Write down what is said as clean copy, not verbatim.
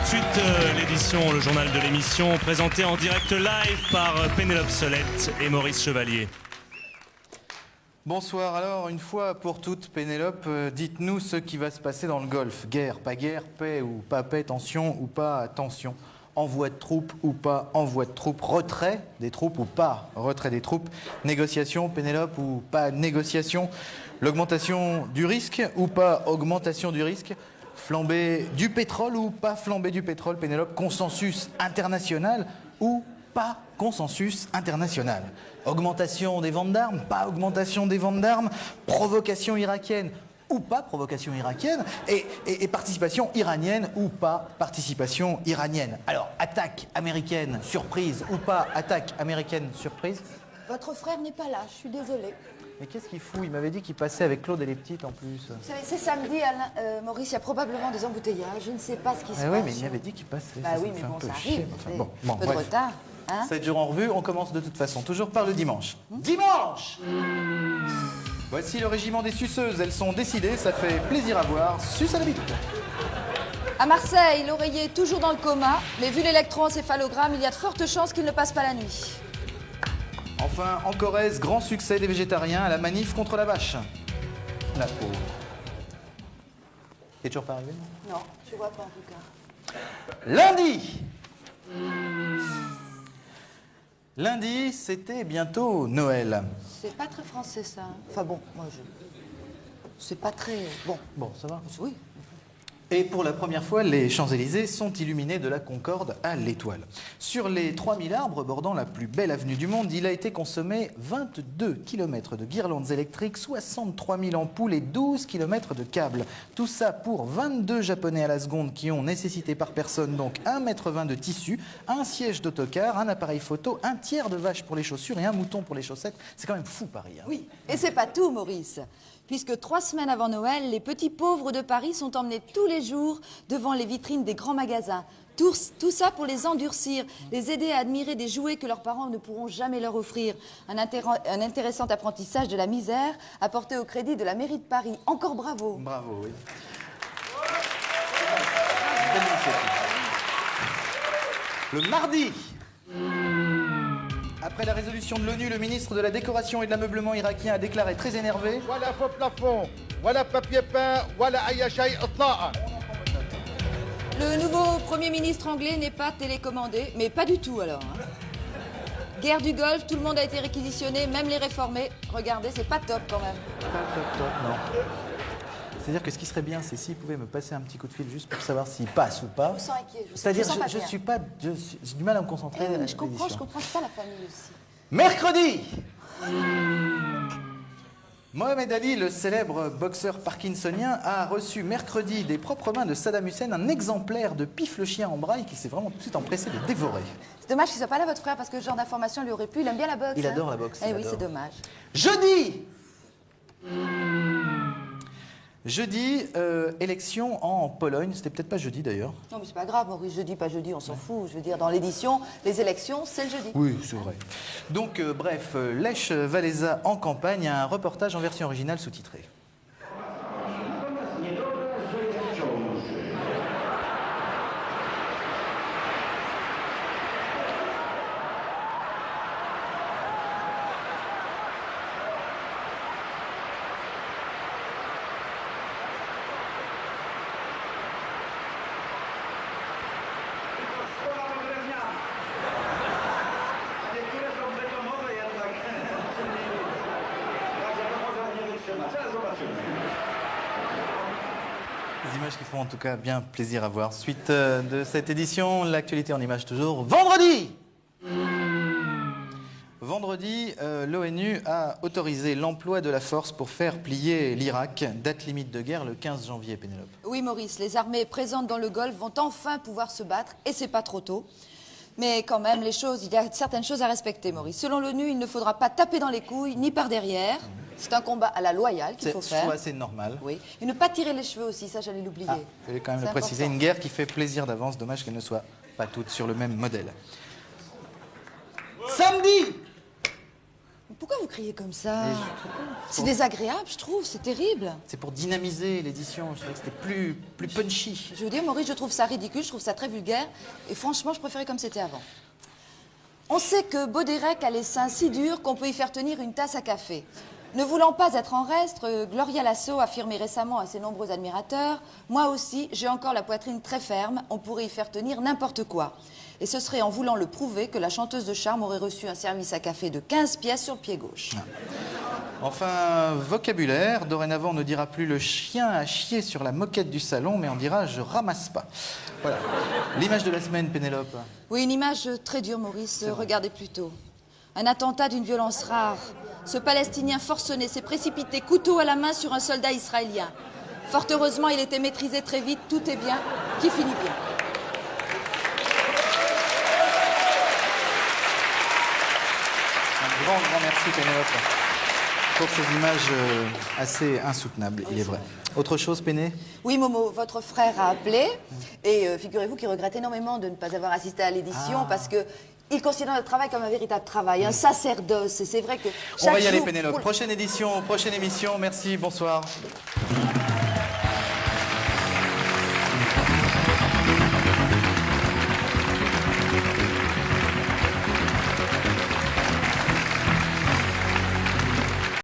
suite l'édition, le journal de l'émission, présenté en direct live par Pénélope Solette et Maurice Chevalier. Bonsoir, alors une fois pour toutes, Pénélope, dites-nous ce qui va se passer dans le Golfe. Guerre, pas guerre, paix ou pas paix, tension ou pas tension, envoi de troupes ou pas envoi de troupes, retrait des troupes ou pas retrait des troupes, négociation, Pénélope, ou pas négociation, l'augmentation du risque ou pas augmentation du risque, flambée du pétrole ou pas flambée du pétrole, Pénélope, consensus international ou pas consensus international. Augmentation des ventes d'armes, pas augmentation des ventes d'armes, provocation irakienne ou pas provocation irakienne, et participation iranienne ou pas participation iranienne. Alors, attaque américaine, surprise ou pas attaque américaine, surprise? Votre frère n'est pas là, je suis désolée. Mais qu'est-ce qu'il fout? Il m'avait dit qu'il passait avec Claude et les petites en plus. Vous savez, c'est samedi, Alain, Maurice, il y a probablement des embouteillages, je ne sais pas ce qui se passe. Oui, mais il m'avait dit qu'il passait. Bah oui, mais bon, ça arrive. Bon, un peu de retard. Hein? 7 jours en revue, on commence de toute façon, toujours par le dimanche. Dimanche! Voici le régiment des suceuses, elles sont décidées, ça fait plaisir à voir. Suce à la bite. À Marseille, l'oreiller est toujours dans le coma, mais vu l'électroencéphalogramme, il y a de fortes chances qu'il ne passe pas la nuit. Enfin, en Corrèze, grand succès des végétariens à la manif contre la vache. La pauvre. T'es toujours pas arrivé? Non, je vois pas en tout cas. Lundi! Lundi, c'était bientôt Noël. C'est pas très français ça. Enfin bon, moi je... C'est pas très... Bon. Bon, ça va? Oui. Et pour la première fois, les Champs-Élysées sont illuminés de la Concorde à l'étoile. Sur les 3000 arbres bordant la plus belle avenue du monde, il a été consommé 22 km de guirlandes électriques, 63 000 ampoules et 12 km de câbles. Tout ça pour 22 Japonais à la seconde qui ont nécessité par personne donc 1,20 m de tissu, un siège d'autocar, un appareil photo, un tiers de vache pour les chaussures et un mouton pour les chaussettes. C'est quand même fou Paris. Hein. Oui, et c'est pas tout Maurice. Puisque 3 semaines avant Noël, les petits pauvres de Paris sont emmenés tous les jours devant les vitrines des grands magasins. Tout ça pour les endurcir, les aider à admirer des jouets que leurs parents ne pourront jamais leur offrir. Un intéressant apprentissage de la misère apporté au crédit de la mairie de Paris. Encore bravo. Bravo, oui. Le mardi, après la résolution de l'ONU, le ministre de la Décoration et de l'Ameublement irakien a déclaré très énervé. Voilà faux plafond, voilà papier peint, voilà ayachay itla'a. Le nouveau Premier ministre anglais n'est pas télécommandé, mais pas du tout alors. Hein. Guerre du Golfe, tout le monde a été réquisitionné, même les réformés. Regardez, c'est pas top quand même. Pas top, non. C'est-à-dire que ce qui serait bien, c'est s'il pouvait me passer un petit coup de fil juste pour savoir s'il passe ou pas. Je me sens inquiet. C'est-à-dire, j'ai du mal à me concentrer. Je comprends, c'est ça la famille aussi. Mercredi, Mohamed Ali, le célèbre boxeur parkinsonien, a reçu mercredi des propres mains de Saddam Hussein un exemplaire de Pif le chien en braille qui s'est vraiment tout de suite empressé de dévorer. C'est dommage qu'il ne soit pas là, votre frère, parce que ce genre d'information lui aurait pu. Il aime bien la boxe. Il adore la boxe. Eh oui, c'est dommage. Jeudi, élection en Pologne. C'était peut-être pas jeudi d'ailleurs. Non, mais c'est pas grave, Maurice. Jeudi, pas jeudi, on s'en fout. Je veux dire, dans l'édition, les élections, c'est le jeudi. Oui, c'est vrai. Donc, bref, Lech Walesa en campagne, un reportage en version originale sous-titrée. Des images qui font en tout cas bien plaisir à voir. Suite de cette édition, l'actualité en images toujours. Vendredi, l'ONU a autorisé l'emploi de la force pour faire plier l'Irak. Date limite de guerre le 15 janvier, Pénélope. Oui, Maurice, les armées présentes dans le Golfe vont enfin pouvoir se battre, et c'est pas trop tôt. Mais quand même, il y a certaines choses à respecter, Maurice. Selon l'ONU, il ne faudra pas taper dans les couilles, ni par derrière. C'est un combat à la loyale qu'il faut faire. C'est normal. Oui. Et ne pas tirer les cheveux aussi, ça j'allais l'oublier. Ah, je vais quand même le préciser, une guerre qui fait plaisir d'avance. Dommage qu'elle ne soit pas toutes sur le même modèle. Samedi, Pourquoi vous criez comme ça? Mais C'est désagréable, je trouve, c'est terrible. c'est pour dynamiser l'édition, je trouvais que c'était plus punchy. Je veux dire, Maurice, je trouve ça ridicule, je trouve ça très vulgaire. Et franchement, je préférais comme c'était avant. On sait que Baudérec a les seins si durs qu'on peut y faire tenir une tasse à café. Ne voulant pas être en reste, Gloria Lasso a affirmé récemment à ses nombreux admirateurs « Moi aussi, j'ai encore la poitrine très ferme, on pourrait y faire tenir n'importe quoi. » Et ce serait en voulant le prouver que la chanteuse de charme aurait reçu un service à café de 15 pièces sur le pied gauche. Enfin, vocabulaire, dorénavant on ne dira plus le chien a chié sur la moquette du salon, mais on dira je ramasse pas. Voilà. L'image de la semaine, Pénélope. Oui, une image très dure, Maurice. Regardez plutôt. Un attentat d'une violence rare. Ce Palestinien forcené s'est précipité, couteau à la main, sur un soldat israélien. Fort heureusement, il était maîtrisé très vite. Tout est bien, qui finit bien. Un grand merci, Pénélope, pour ces images assez insoutenables, il est vrai. Autre chose, Péné? Oui, Momo, votre frère a appelé et figurez-vous qu'il regrette énormément de ne pas avoir assisté à l'édition parce que il considère notre travail comme un véritable travail, un sacerdoce. Et c'est vrai que On va y chaque aller, jour, Pénélope. Prochaine édition, prochaine émission. Merci, bonsoir.